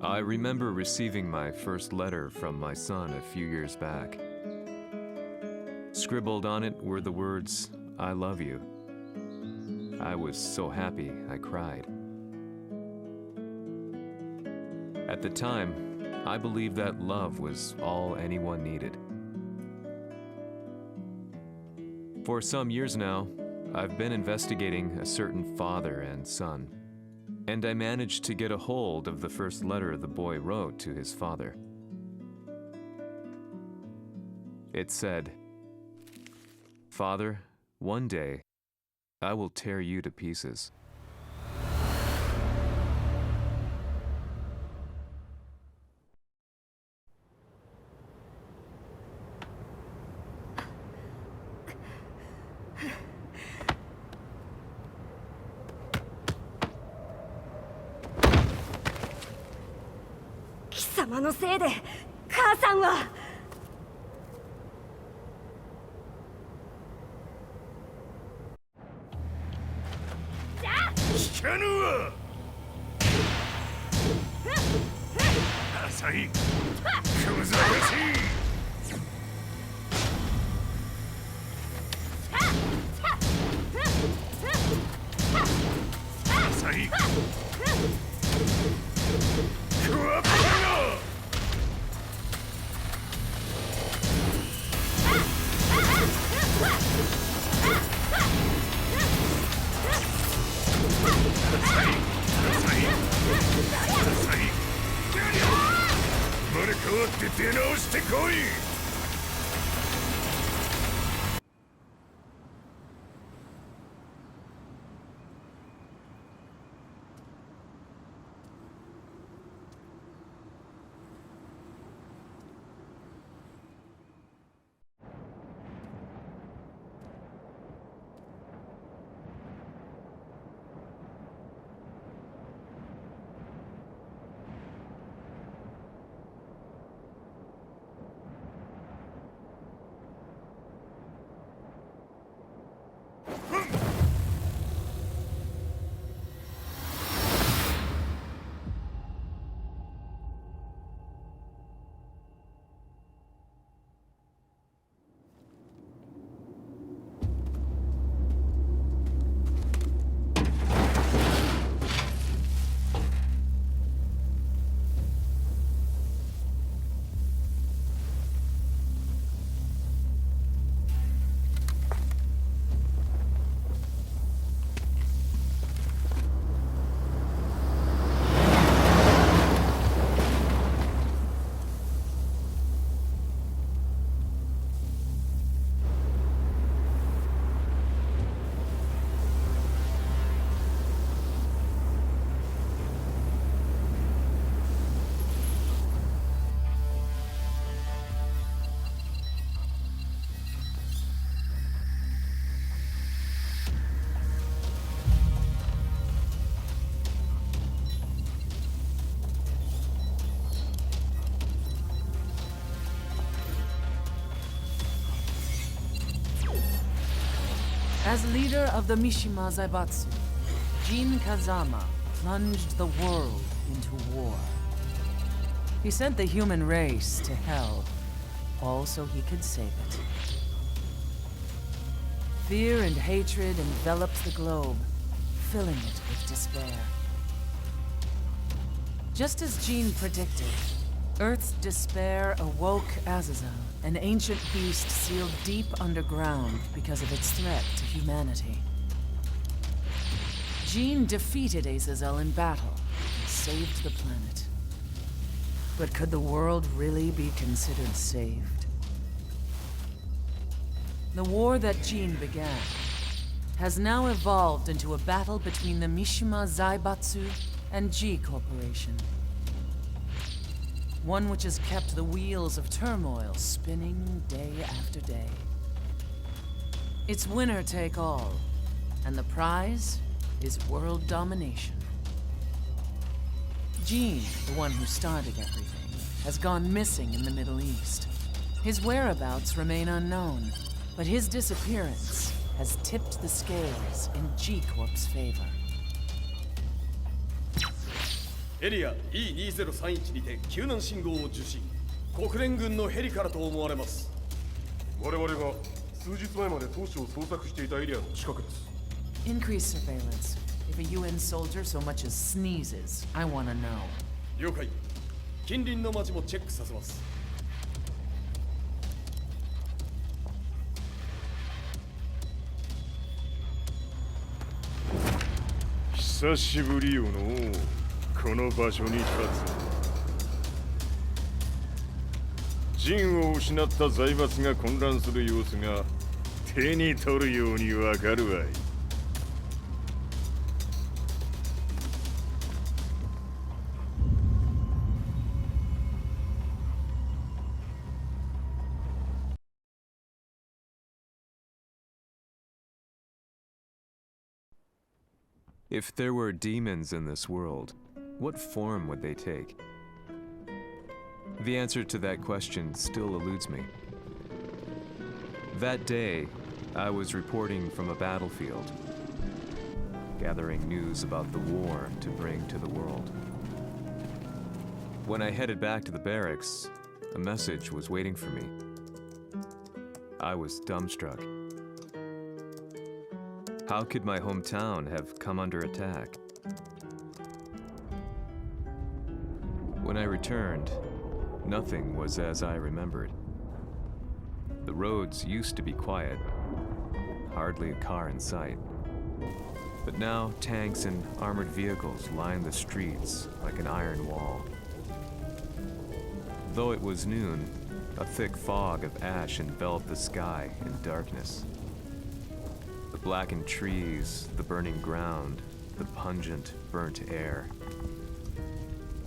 I remember receiving my first letter from my son a few years back. Scribbled on it were the words, "I love you." I was so happy I cried. At the time, I believed that love was all anyone needed. For some years now, I've been investigating a certain father and son, and I managed to get a hold of the first letter the boy wrote to his father. It said, "Father, one day, I will tear you to pieces."貴様のせいで母さんは。聞かぬわ。浅い小ざらしい。浅いクワッパが生まれ変わって出直してこい。As leader of the Mishima Zaibatsu, Jin Kazama plunged the world into war. He sent the human race to hell, all so he could save it. Fear and hatred enveloped the globe, filling it with despair. Just as Jin predicted, Earth's despair awoke Azazel, an ancient beast sealed deep underground because of its threat to humanity. Jin defeated Azazel in battle and saved the planet. But could the world really be considered saved? The war that Jin began has now evolved into a battle between the Mishima Zaibatsu and G Corporation. One which has kept the wheels of turmoil spinning day after day. It's winner take all, and the prize is world domination. Jin, the one who started everything, has gone missing in the Middle East. His whereabouts remain unknown, but his disappearance has tipped the scales in G Corp's favor. エリア E2031 にて救難信号を受信。国連軍のヘリからと思われます。我々が数日前まで当初を捜索していたエリアの近くです。 Increase surveillance. If a UN soldier so much as sneezes, I want to know. 了解。近隣の町もチェックさせます。久しぶりよのこの場所に立つ。陣を失った財閥が混乱する様子が手に取るようにわかるわい。If there were demons in this world, what form would they take? The answer to that question still eludes me. That day, I was reporting from a battlefield, gathering news about the war to bring to the world. When I headed back to the barracks, a message was waiting for me. I was dumbstruck. How could my hometown have come under attack? When I returned, nothing was as I remembered. The roads used to be quiet, hardly a car in sight. But now tanks and armored vehicles line the streets like an iron wall. Though it was noon, a thick fog of ash enveloped the sky in darkness. The blackened trees, the burning ground, the pungent, burnt air.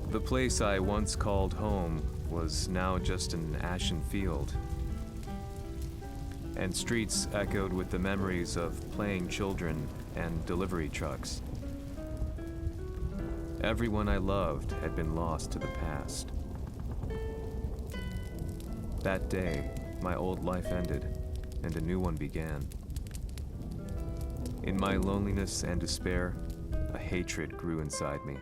The place I once called home was now just an ashen field, and streets echoed with the memories of playing children and delivery trucks. Everyone I loved had been lost to the past. That day, my old life ended, and a new one began. In my loneliness and despair, a hatred grew inside me.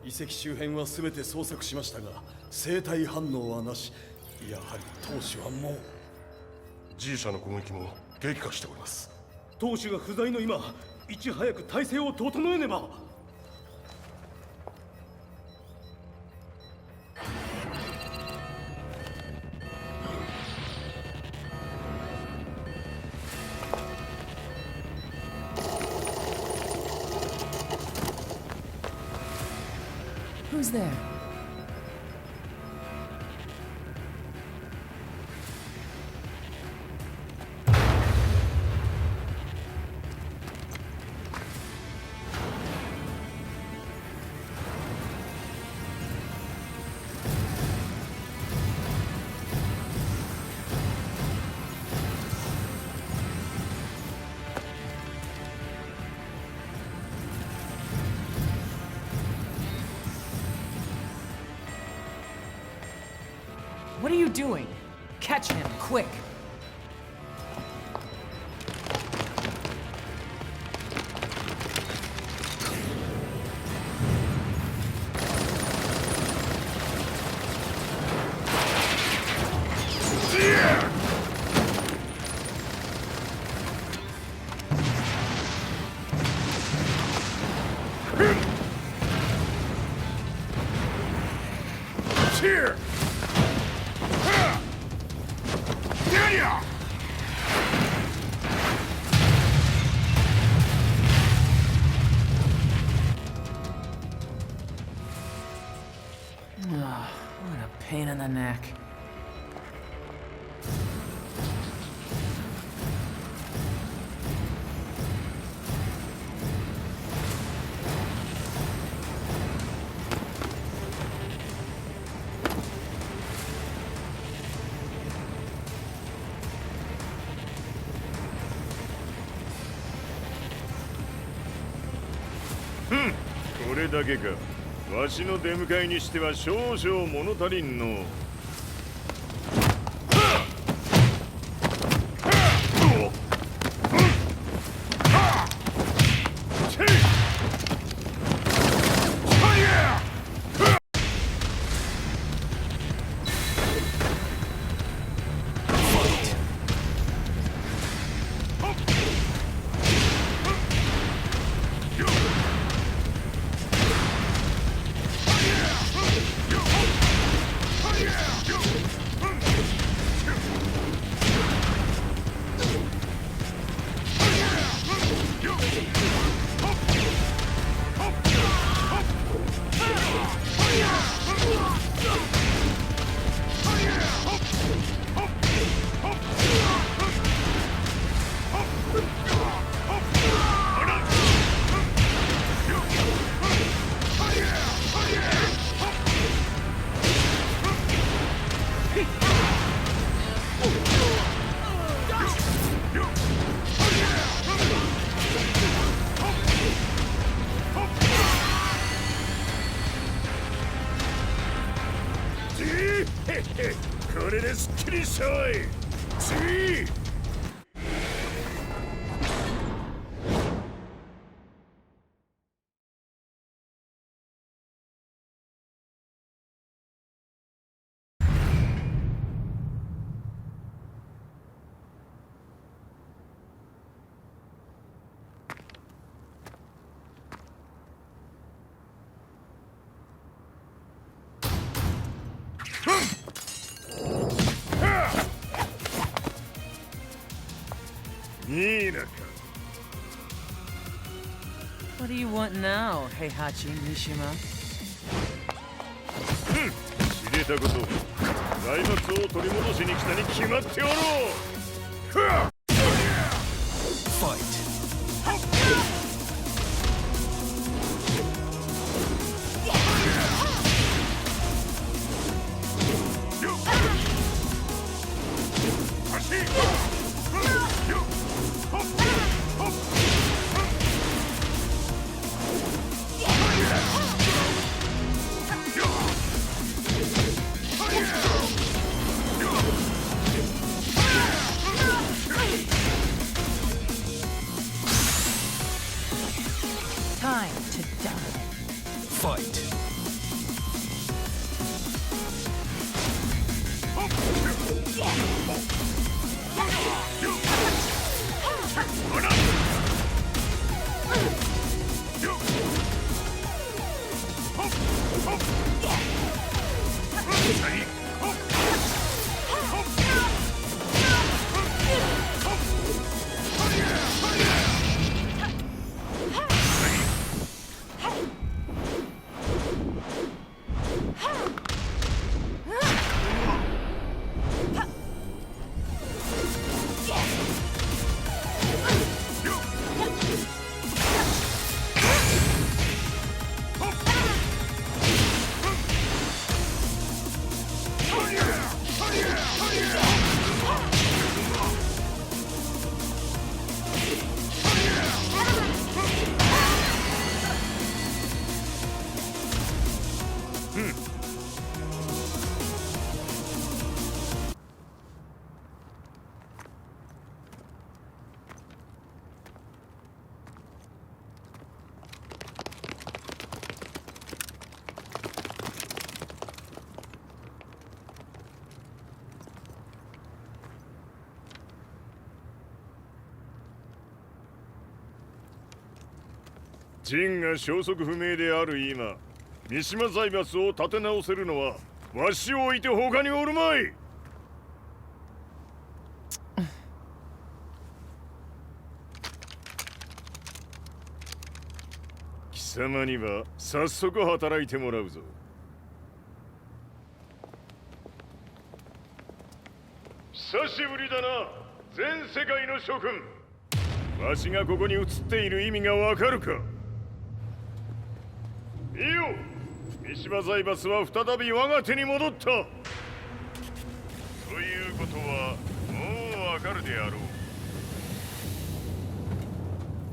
遺跡周辺は全て捜索しましたが、生体反応はなし。やはり当主はもう。G 社の攻撃も激化しております。当主が不在の今、いち早く体制を整えねば。Who's there? What are you doing? Catch him, quick! Here! What a pain in the neck. Hmm. これだけか。わしの出迎えにしては少々物足りんの。これですっきりしたわい。次。いいなか。What do you want now, Heihachi Mishima? 知れたこと。財閥を取り戻しに来たに決まっておろう。Fight. Time to die. Fight. Hmm. ジンが消息不明である今、三島財閥を立て直せるのはわしを置いて他におるまい。貴様には早速働いてもらうぞ。久しぶりだな、全世界の諸君。わしがここに映っている意味がわかるか。いいよ、三島財閥は再び我が手に戻った。ということはもうわかるであろう。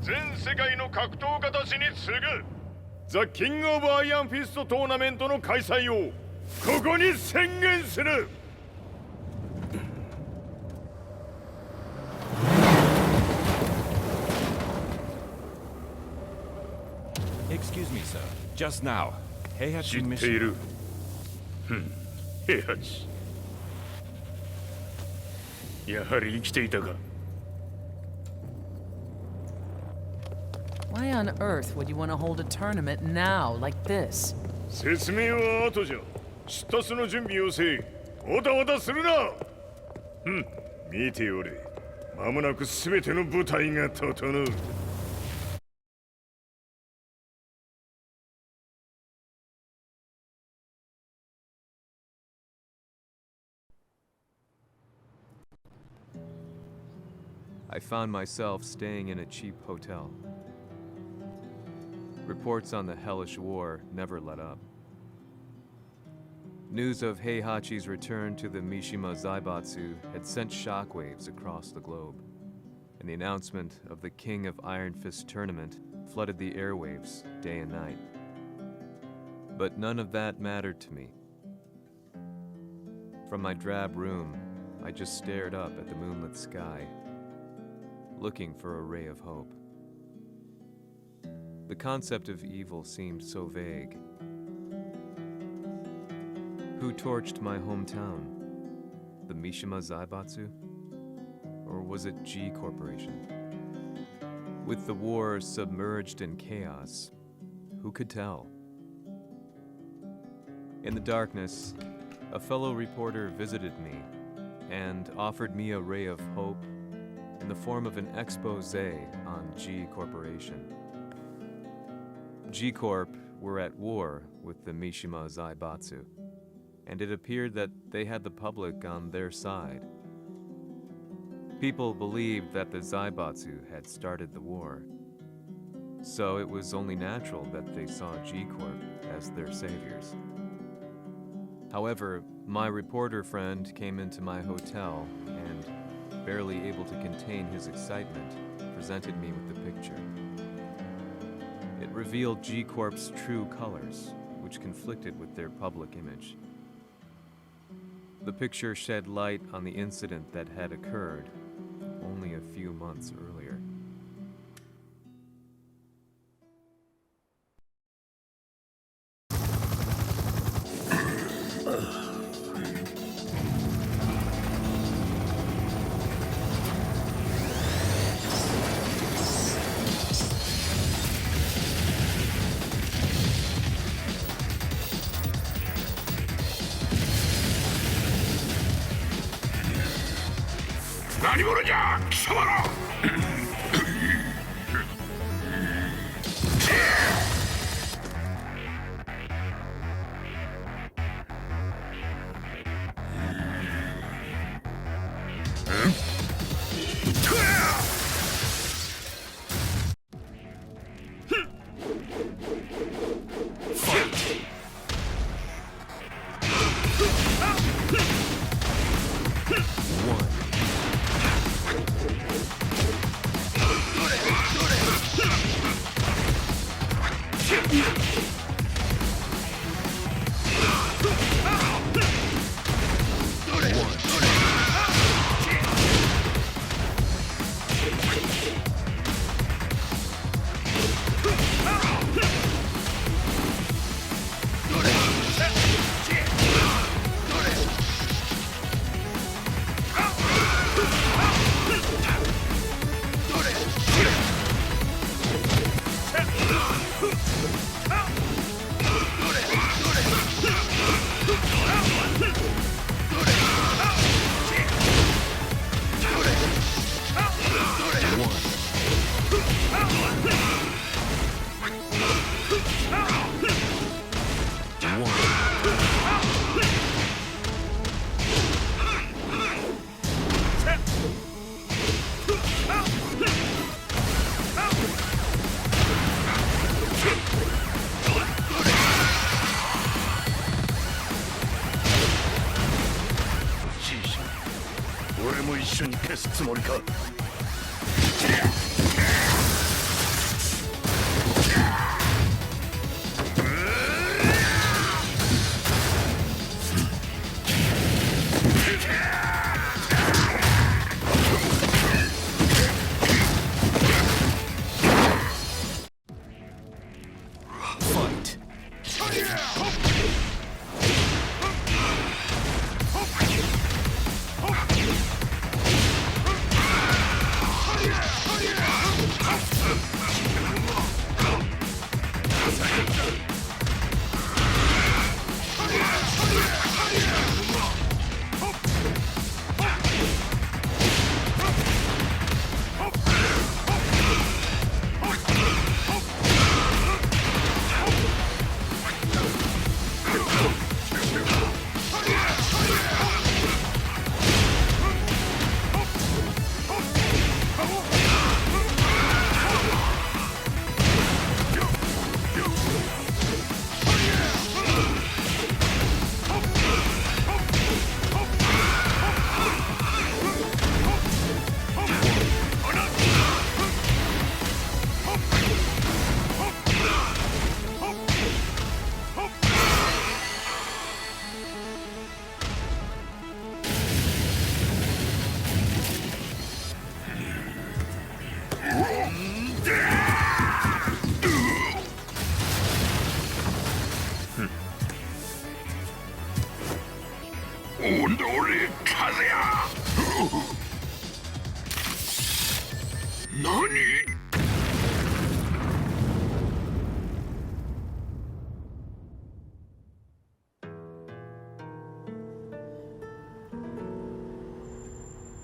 全世界の格闘家たちに次ぐザ・キング・オブ・アイアンフィストトーナメントの開催をここに宣言する。Excuse me, sir. Just now, 知 Heihachi ってい Mishima. る。平八。やはり生きていたか。Why on earth would you want to hold a tournament now, like this? 説明は後じゃ。出立の準備をせい。おたおたするな。見ておれ。間もなく全ての部隊が整う。I found myself staying in a cheap hotel. Reports on the hellish war never let up. News of Heihachi's return to the Mishima Zaibatsu had sent shockwaves across the globe, and the announcement of the King of Iron Fist tournament flooded the airwaves day and night. But none of that mattered to me. From my drab room, I just stared up at the moonlit sky, looking for a ray of hope. The concept of evil seemed so vague. Who torched my hometown? The Mishima Zaibatsu? Or was it G Corporation? With the war submerged in chaos, who could tell? In the darkness, a fellow reporter visited me and offered me a ray of hope in the form of an expose on G Corporation. G Corp were at war with the Mishima Zaibatsu, and it appeared that they had the public on their side. People believed that the Zaibatsu had started the war, so it was only natural that they saw G Corp as their saviors. However, my reporter friend came into my hotel and, barely able to contain his excitement, presented me with the picture. It revealed G Corp's true colors, which conflicted with their public image. The picture shed light on the incident that had occurred only a few months earlier.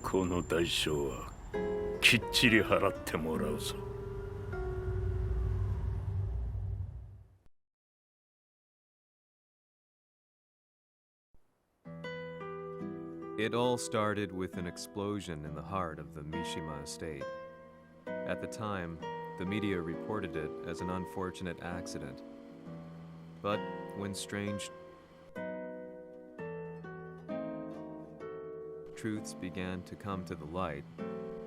この代償はきっちり払ってもらうぞ。It all started with an explosion in the heart of the Mishima estate. At the time, the media reported it as an unfortunate accident. But when strange truths began to come to the light,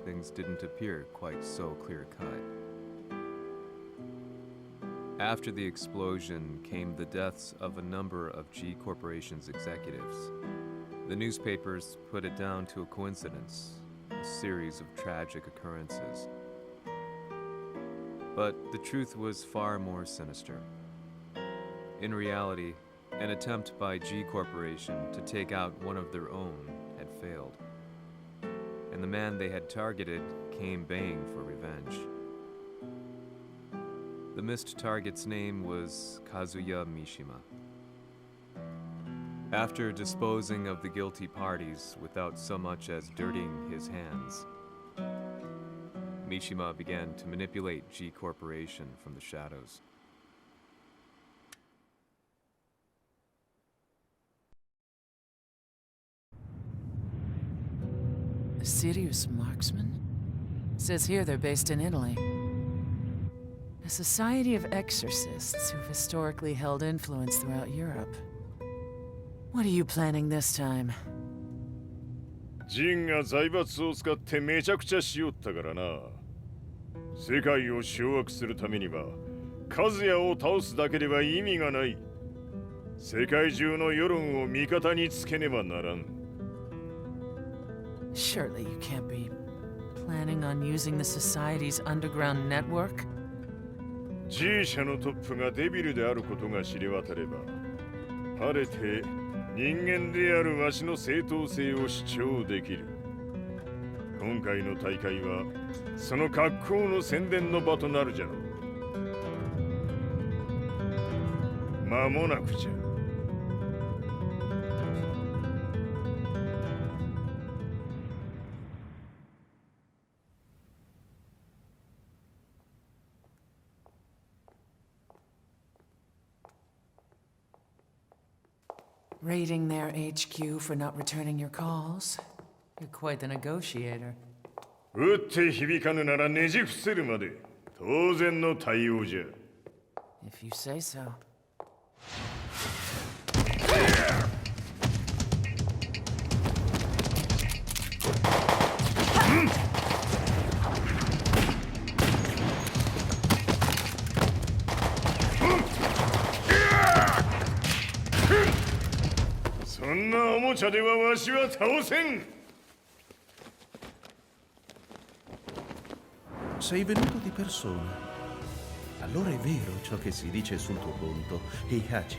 things didn't appear quite so clear-cut. After the explosion came the deaths of a number of G Corporation's executives. The newspapers put it down to a coincidence, a series of tragic occurrences. But the truth was far more sinister. In reality, an attempt by G Corporation to take out one of their own had failed, and the man they had targeted came baying for revenge. The missed target's name was Kazuya Mishima. After disposing of the guilty parties without so much as dirtying his hands, Mishima began to manipulate G Corporation from the shadows. A serious marksman? Says here they're based in Italy. A society of exorcists who've historically held influence throughout Europe. What are you planning this time? ジンが財閥を使ってめちゃくちゃしよったからな。世界を掌握するためには、カズヤを倒すだけでは意味がない。世界中の世論を味方につけねばならん。Surely you can't be planning on using the society's underground network? G 社のトップがデビルであることが知れ渡れば、晴れて人間であるわしの正当性を主張できる。今回の大会はその格好の宣伝の場となるじゃろう。間もなくじゃ。Raiding their HQ for not returning your calls? You're quite the negotiator. 撃って響かぬならねじ伏せるまで当然の対応じゃ。If you say so. Hmm. そんなおもちゃではわしは倒せん。Sei venuto di persona. Allora è vero ciò che si dice sul tuo conto, Heihachi.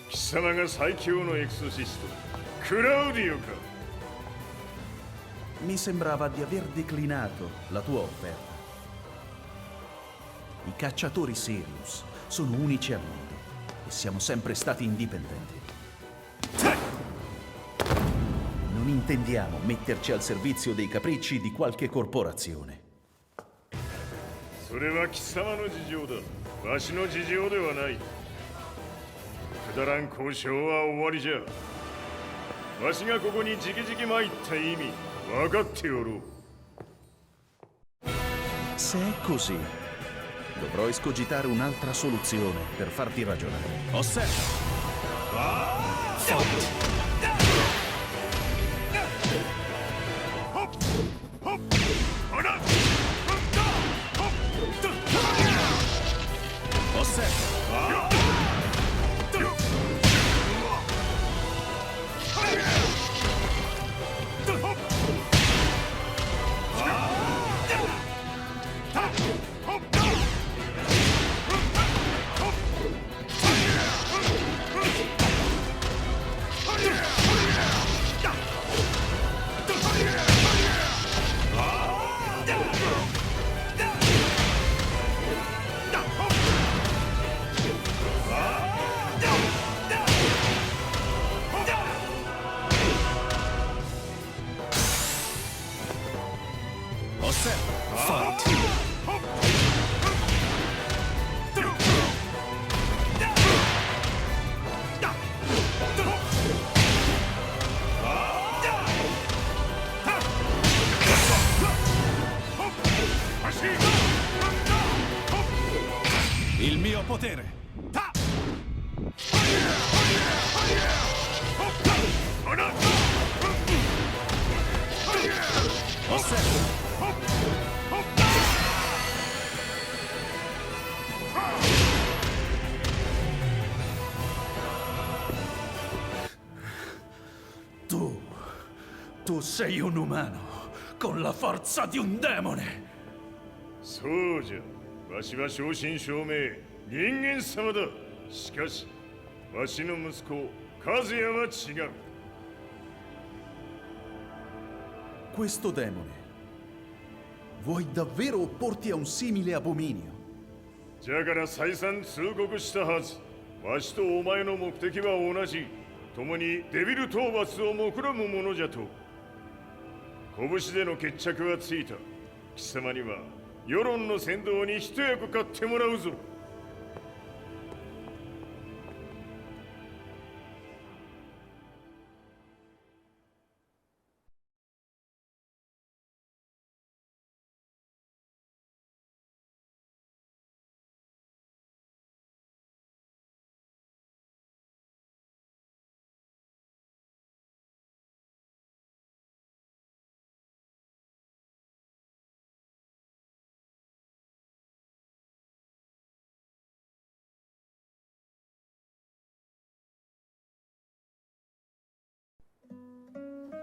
貴様が最強のエクソシスト、クラウディオか。Mi sembrava di aver declinato la tua offerta. I cacciatori Sirius sono unici al mondo e siamo sempre stati indipendenti. Non intendiamo metterci al servizio dei capricci di qualche corporazione. それは貴様の事情だ。わしの事情ではない。くだらん交渉は終わりじゃ。わしがここに直々参った意味、分かっておろう。Se è così, dovrò escogitare un'altra soluzione per farti ragionare. Osserva! Il mio potere! Ta! Osserva! Tu sei un umano, con la forza di un demone. そうじゃ、わしは正真正銘人間様だ。しかしわしの息子和也は違う。 Questo demone, vuoi davvero opporti a un simile abominio? じゃから再三通告したはず。わしとお前の目的は同じ。共にデビル討伐を目論むものじゃと。拳での決着はついた。貴様には世論の先導に一役買ってもらうぞ。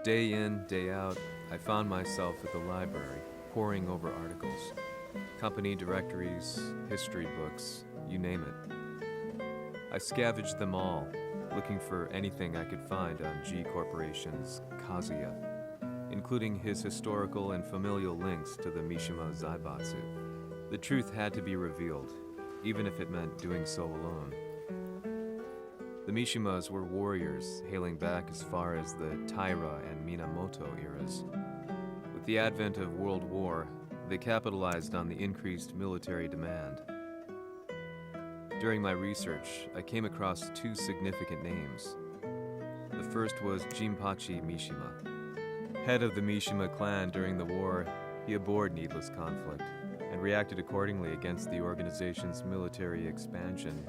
Day in, day out, I found myself at the library, poring over articles, company directories, history books, you name it. I scavenged them all, looking for anything I could find on G Corporation's Kazuya, including his historical and familial links to the Mishima Zaibatsu. The truth had to be revealed, even if it meant doing so alone. The Mishimas were warriors hailing back as far as the Taira and Minamoto eras. With the advent of World War, they capitalized on the increased military demand. During my research, I came across two significant names. The first was Jinpachi Mishima. Head of the Mishima clan during the war, he abhorred needless conflict and reacted accordingly against the organization's military expansion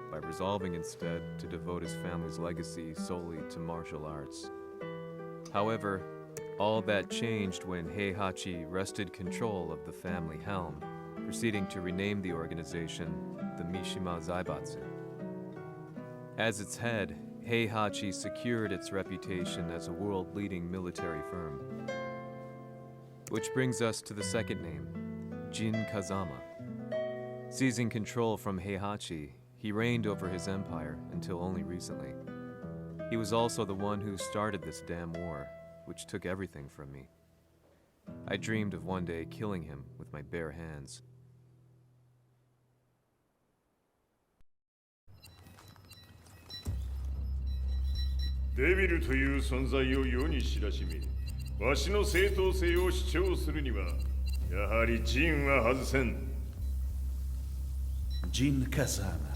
by resolving instead to devote his family's legacy solely to martial arts. However, all that changed when Heihachi wrested control of the family helm, proceeding to rename the organization the Mishima Zaibatsu. As its head, Heihachi secured its reputation as a world-leading military firm. Which brings us to the second name, Jin Kazama. Seizing control from Heihachi, he reigned over his empire until only recently. He was also the one who started this damn war, which took everything from me. I dreamed of one day killing him with my bare hands. デビルという存在を世に知らしめ、わしの正当性を主張するには、やはりジンは外せん。 Jin Kazama.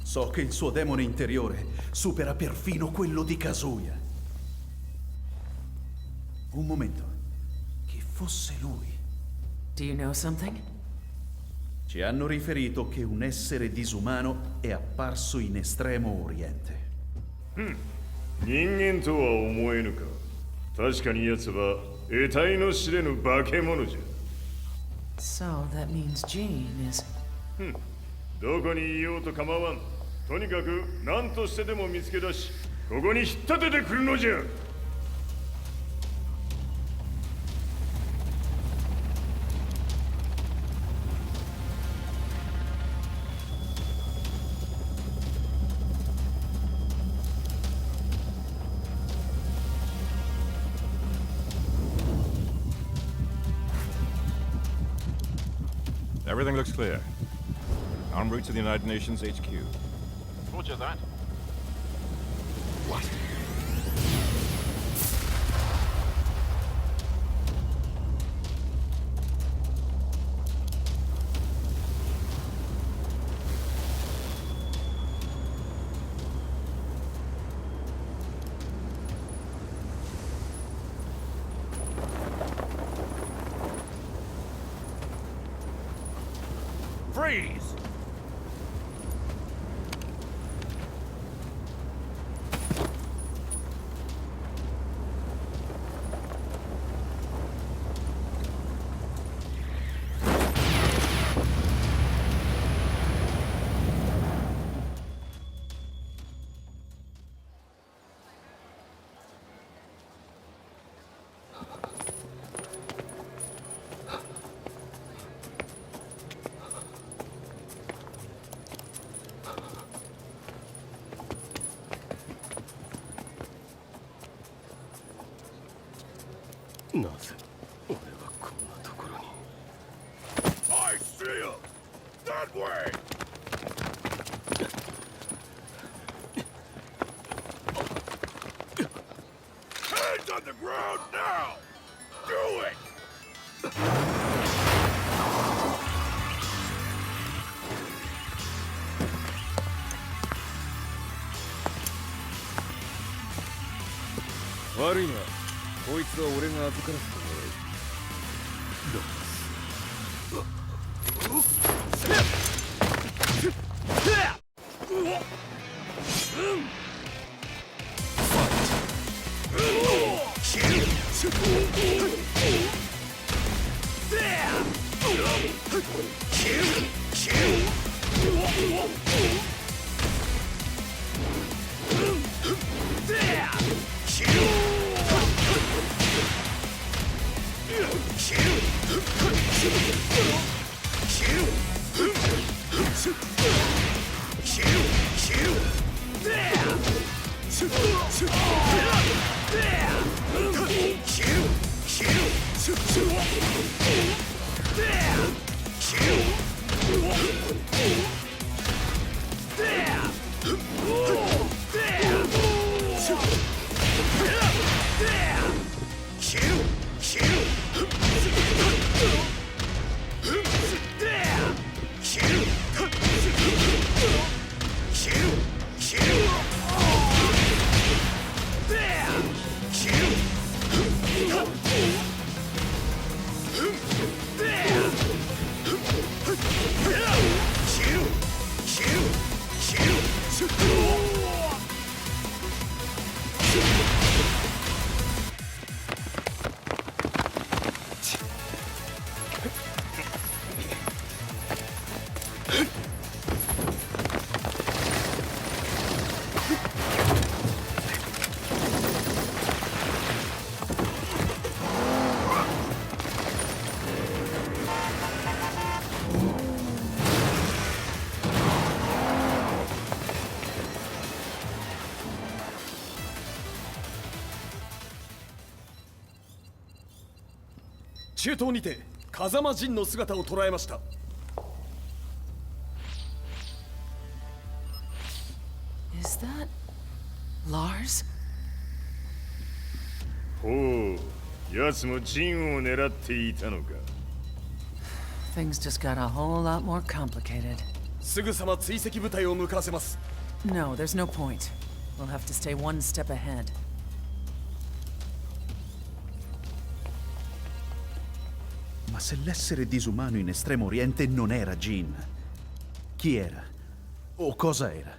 So che il suo demone interiore supera perfino quello di Kazuya. Un momento. Chi fosse lui? Do you know something? Ci hanno riferito che un essere disumano è apparso in Estremo Oriente. 人間とは思えぬか。確かに奴は得体の知れぬ化け物じゃ。 So that means Jean is... どこにいようと構わん。とにかく何としてでも見つけ出し、ここに引っ立ててくるのじゃ。Everything looks clear. En route to the United Nations HQ. Roger that. What? Freeze! I see him! That way! Hands on the ground now! Do it!中東にて風間陣の姿を捉えました。Is that Lars? ほう、奴も陣を狙っていたのか。Things just got a whole lot more complicated. すぐさま追跡部隊を向かわせます。No, there's no point. We'll have to stay one step ahead. Ma se l'essere disumano in Estremo Oriente non era Jin, chi era? O cosa era?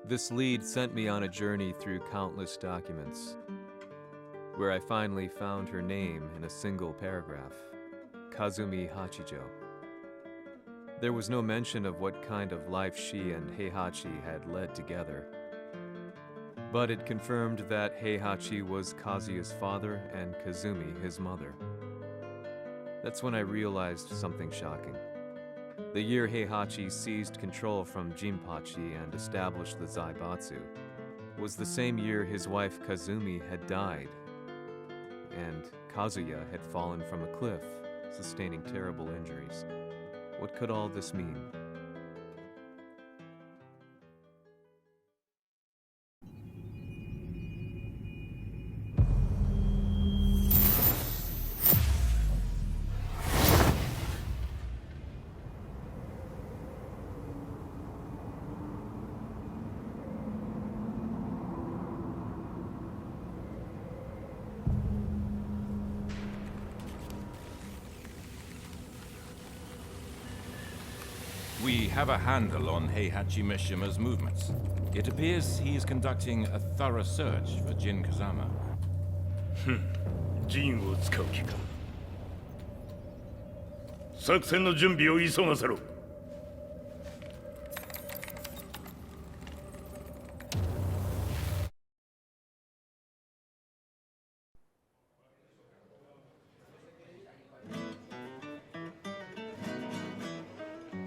This lead sent me on a journey through countless documents, where I finally found her name in a single paragraph, Kazumi Hachijo. There was no mention of what kind of life she and Heihachi had led together, but it confirmed that Heihachi was Kazuya's father and Kazumi his mother. That's when I realized something shocking. The year Heihachi seized control from Jinpachi and established the Zaibatsu was the same year his wife Kazumi had died, and Kazuya had fallen from a cliff, sustaining terrible injuries. What could all this mean? have a handle on Heihachi Mishima's movements. It appears he is conducting a thorough search for Jin Kazama. ジンを使う気か。作戦の準備を急がせろ。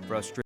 Frustrated.